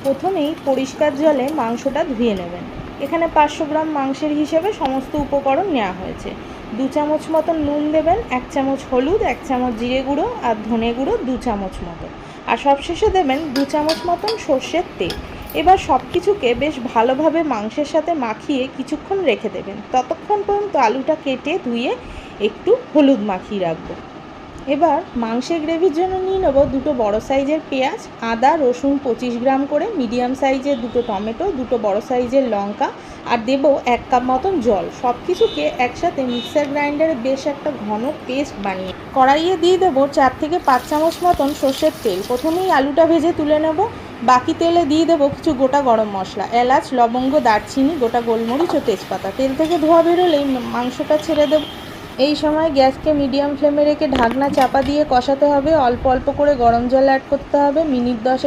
প্রথমেই পরিষ্কার জলে মাংসটা ধুয়ে নেবেন। এখানে 500 গ্রাম মাংসের হিসেবে সমস্ত উপকরণ নেওয়া হয়েছে। 2 চামচ মতন নুন দেবেন, 1 চামচ হলুদ, 1 চামচ জিরে গুঁড়ো আর ধনে গুঁড়ো 2 চামচ মতো, আর সবশেষে দেবেন 2 চামচ মতন সর্ষের তেল। এবার সব কিছুকে বেশ ভালোভাবে মাংসের সাথে মাখিয়ে কিছুক্ষণ রেখে দেবেন। ততক্ষণ পর্যন্ত আলুটা কেটে ধুয়ে একটু হলুদ মাখিয়ে রাখবো। এবার মাংসের গ্রেভির জন্য নিয়ে নেবো 2 বড় সাইজের পেঁয়াজ, আদা রসুন 25 গ্রাম করে, মিডিয়াম সাইজের 2 টমেটো, 2 বড় সাইজের লঙ্কা, আর দেবো 1 কাপ মতন জল। সব কিছুকে একসাথে মিক্সার গ্রাইন্ডারে বেশ একটা ঘন পেস্ট বানিয়ে কড়াইয়ে দিয়ে দেবো 4 থেকে 5 চামচ মতন সর্ষের তেল। প্রথমেই আলুটা ভেজে তুলে নেব। বাকি তেলে দিয়ে দেবো কিছু গোটা গরম মশলা, এলাচ, লবঙ্গ, দারচিনি, গোটা গোলমরিচ ও তেজপাতা। তেল থেকে ধোয়া বেরোলেই মাংসটা ছেড়ে দেবো। এই সময় গ্যাসকে মিডিয়াম ফ্লেমে রেখে ঢাকনা চাপা দিয়ে কষাতে হবে। অল্প অল্প করে গরম জল অ্যাড করতে হবে। মিনিট 10